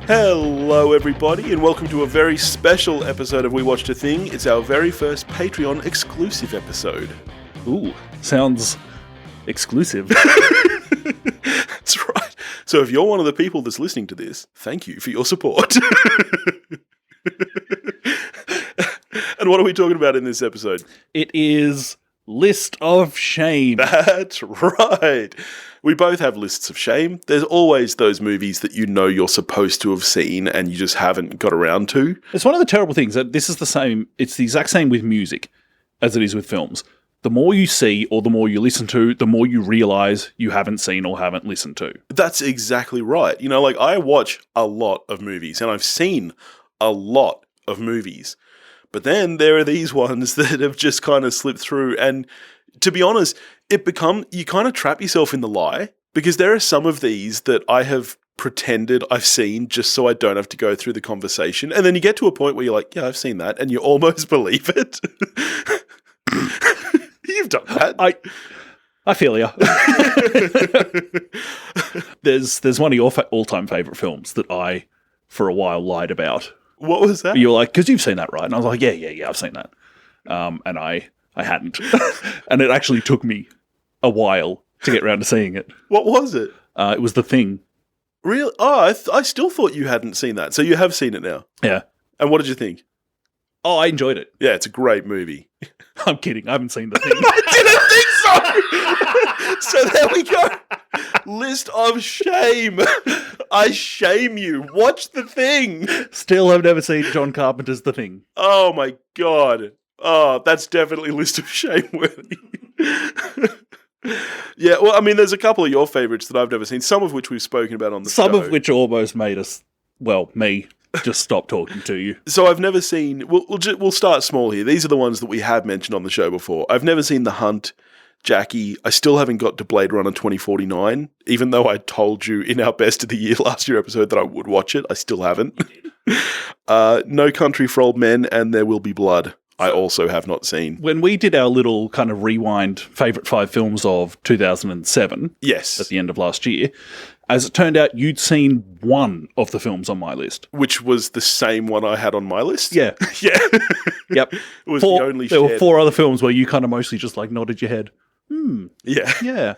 Hello everybody and welcome to a very special episode of We Watched a Thing. It's our very first Patreon exclusive episode. Ooh, sounds exclusive. That's right. So if you're one of the people that's listening to this, thank you for your support. And what are we talking about in this episode? It is List of Shame. That's right. We both have lists of shame. There's always those movies that you know you're supposed to have seen and you just haven't got around to. It's one of the terrible things that this is the same. It's the exact same with music as it is with films. The more you see or the more you listen to, the more you realise you haven't seen or haven't listened to. That's exactly right. You know, like I watch a lot of movies and I've seen a lot of movies. But then there are these ones that have just kind of slipped through. And to be honest, you kind of trap yourself in the lie, because there are some of these that I have pretended I've seen just so I don't have to go through the conversation. And then you get to a point where you're like, yeah, I've seen that. And you almost believe it. You've done that. I feel ya. There's one of your all-time favourite films that I, for a while, lied about. What was that? You were like, because you've seen that, right? And I was like, yeah, I've seen that. And I hadn't. And it actually took me a while to get around to seeing it. What was it? It was The Thing. Really? Oh, I still thought you hadn't seen that. So you have seen it now? Yeah. And what did you think? Oh, I enjoyed it. Yeah, it's a great movie. I'm kidding. I haven't seen The Thing. I didn't think so! So there we go. List of shame. I shame you. Watch The Thing. Still have never seen John Carpenter's The Thing. Oh my God. Oh, that's definitely list of shame worthy. Yeah, well, I mean, there's a couple of your favourites that I've never seen, some of which we've spoken about on the show. Some of which almost made us, well, me, just stop talking to you. So I've never seen, we'll start small here. These are the ones that we have mentioned on the show before. I've never seen The Hunt, Jackie. I still haven't got to Blade Runner 2049, even though I told you in our Best of the Year last year episode that I would watch it. I still haven't. No Country for Old Men and There Will Be Blood. I also have not seen. When we did our little kind of rewind favourite 5 films of 2007, yes, at the end of last year, as it turned out, you'd seen one of the films on my list. Which was the same one I had on my list? Yeah. Yeah. Yep. It was the only There were 4 other films where you kind of mostly just like nodded your head. Yeah. Yeah.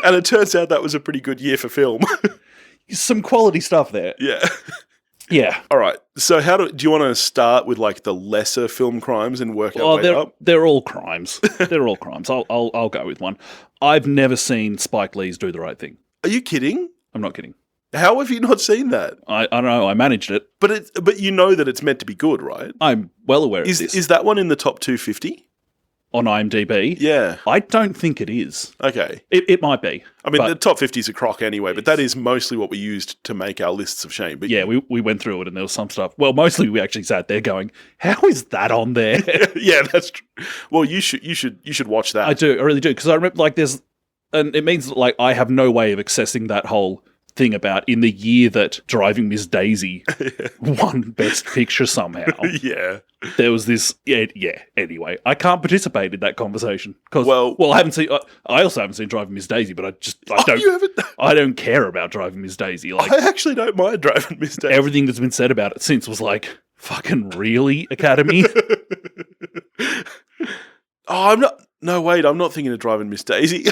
And it turns out that was a pretty good year for film. Some quality stuff there. Yeah. Yeah. All right. So do you want to start with like the lesser film crimes and work our way up? They're all crimes. They're all crimes. I'll go with one. I've never seen Spike Lee's Do the Right Thing. Are you kidding? I'm not kidding. How have you not seen that? I don't know. I managed it. But you know that it's meant to be good, right? I'm well aware of this. Is that one in the top 250? On IMDb? Yeah. I don't think it is. Okay. It might be. I mean, the top 50 is a crock anyway, but that is mostly what we used to make our lists of shame. But yeah, we went through it and there was some stuff. Well, mostly we actually sat there going, how is that on there? Yeah, that's true. Well, you should watch that. I really do. Because I remember and it means like I have no way of accessing that whole thing about in the year that Driving Miss Daisy won Best Picture somehow. Yeah. There was this, anyway, I can't participate in that conversation. Because, I also haven't seen Driving Miss Daisy, but I don't care about Driving Miss Daisy. Like, I actually don't mind Driving Miss Daisy. Everything that's been said about it since was like, fucking really, Academy? I'm not thinking of Driving Miss Daisy.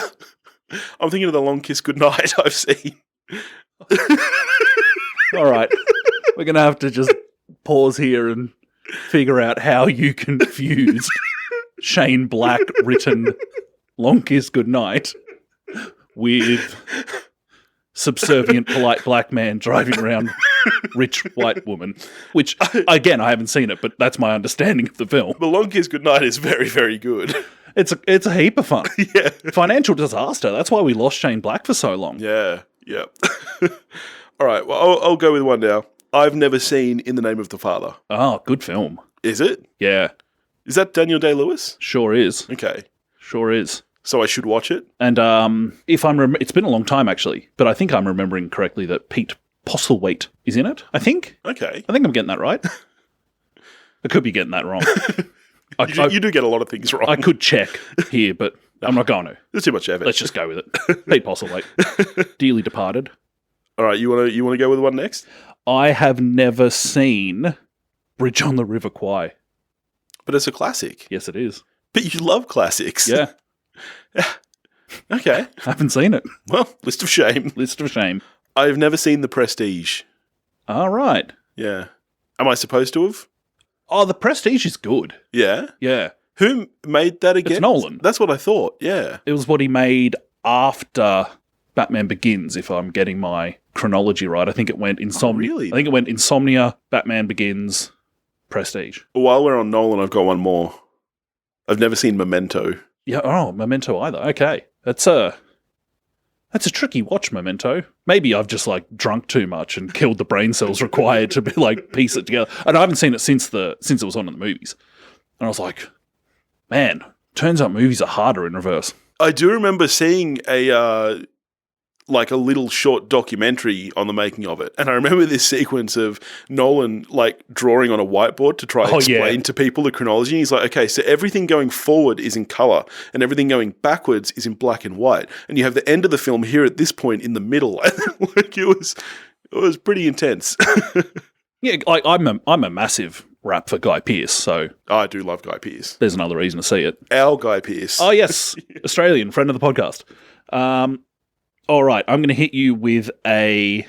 I'm thinking of The Long Kiss Goodnight I've seen. All right. We're going to have to just pause here and figure out how you confused Shane Black written Long Kiss Goodnight with subservient, polite black man driving around rich white woman. Which, again, I haven't seen it, but that's my understanding of the film. The Long Kiss Goodnight is very, very good. It's a heap of fun. Yeah. Financial disaster. That's why we lost Shane Black for so long. Yeah. All right. Well, I'll go with one now. I've never seen In the Name of the Father. Oh, good film. Is it? Yeah. Is that Daniel Day-Lewis? Sure is. Okay. Sure is. So I should watch it? And if it's been a long time actually, but I think I'm remembering correctly that Pete Postlethwaite is in it, I think. Okay. I think I'm getting that right. I could be getting that wrong. I You do get a lot of things wrong. could check here, but I'm not going to. There's too much effort. Let's just go with it. Pete Postlethwaite, Dearly Departed. All right, you want to go with one next? I have never seen Bridge on the River Kwai. But it's a classic. Yes, it is. But you love classics. Yeah. Okay. I haven't seen it. Well, list of shame. List of shame. I've never seen The Prestige. All right. Yeah. Am I supposed to have? Oh, The Prestige is good. Yeah. Yeah. Who made that again? It's Nolan. That's what I thought. Yeah. It was what he made after Batman Begins, if I'm getting my chronology right. I think it went Insomnia. Oh, really? I think it went Insomnia, Batman Begins, Prestige. While we're on Nolan, I've got one more. I've never seen Memento. Yeah. Oh, Memento either. Okay. That's a tricky watch, Memento. Maybe I've just drunk too much and killed the brain cells required to be piece it together. And I haven't seen it since it was on in the movies. And I was like, man, turns out movies are harder in reverse. I do remember seeing a little short documentary on the making of it. And I remember this sequence of Nolan drawing on a whiteboard to try and explain to people the chronology. And he's like, okay, so everything going forward is in color and everything going backwards is in black and white. And you have the end of the film here at this point in the middle. It was pretty intense. Yeah, I'm a massive rap for Guy Pearce, so I do love Guy Pearce. There's another reason to see it. Our Guy Pearce. Oh yes, Australian friend of the podcast. All right, I'm going to hit you with an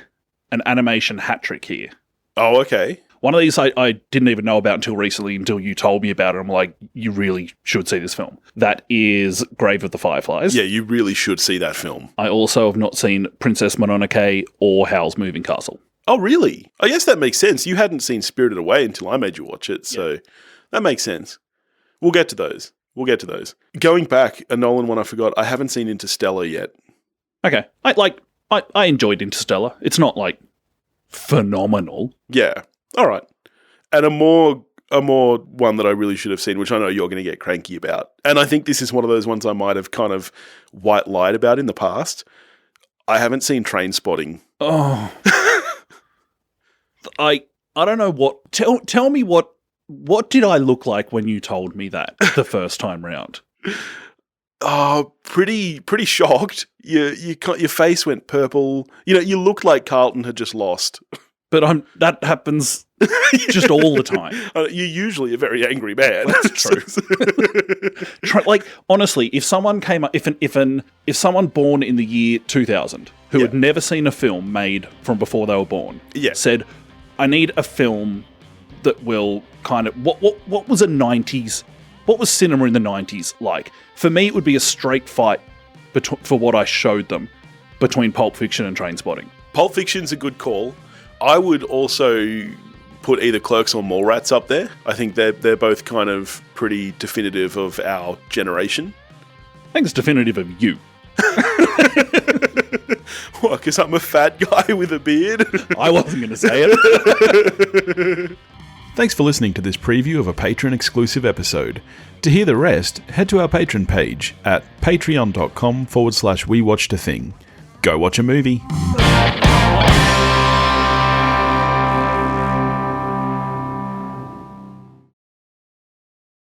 animation hat trick here. Oh, okay. One of these I didn't even know about until recently, until you told me about it. I'm like, you really should see this film. That is Grave of the Fireflies. Yeah, you really should see that film. I also have not seen Princess Mononoke or Howl's Moving Castle. Oh, really? I guess that makes sense. You hadn't seen Spirited Away until I made you watch it, so that makes sense. We'll get to those. Going back, a Nolan one I forgot, I haven't seen Interstellar yet. Okay. I enjoyed Interstellar. It's not phenomenal. Yeah. All right. And a more one that I really should have seen, which I know you're going to get cranky about. And I think this is one of those ones I might have kind of white lied about in the past. I haven't seen Trainspotting. Oh. I don't know what. Tell me what did I look like when you told me that the first time round? Oh, pretty shocked. Your face went purple. You looked like Carlton had just lost. But that happens just all the time. You're usually a very angry man. That's true. Honestly, if someone came up, if someone born in the year 2000 who had never seen a film made from before they were born, said, "I need a film that will kind of what was a 90s." What was cinema in the 90s like? For me, it would be a straight fight for what I showed them between Pulp Fiction and Trainspotting. Pulp Fiction's a good call. I would also put either Clerks or Mallrats up there. I think they're both kind of pretty definitive of our generation. I think it's definitive of you. What, because I'm a fat guy with a beard? I wasn't going to say it. Thanks for listening to this preview of a Patron exclusive episode. To hear the rest, head to our Patron page at patreon.com/wewatchedathing. Go watch a movie.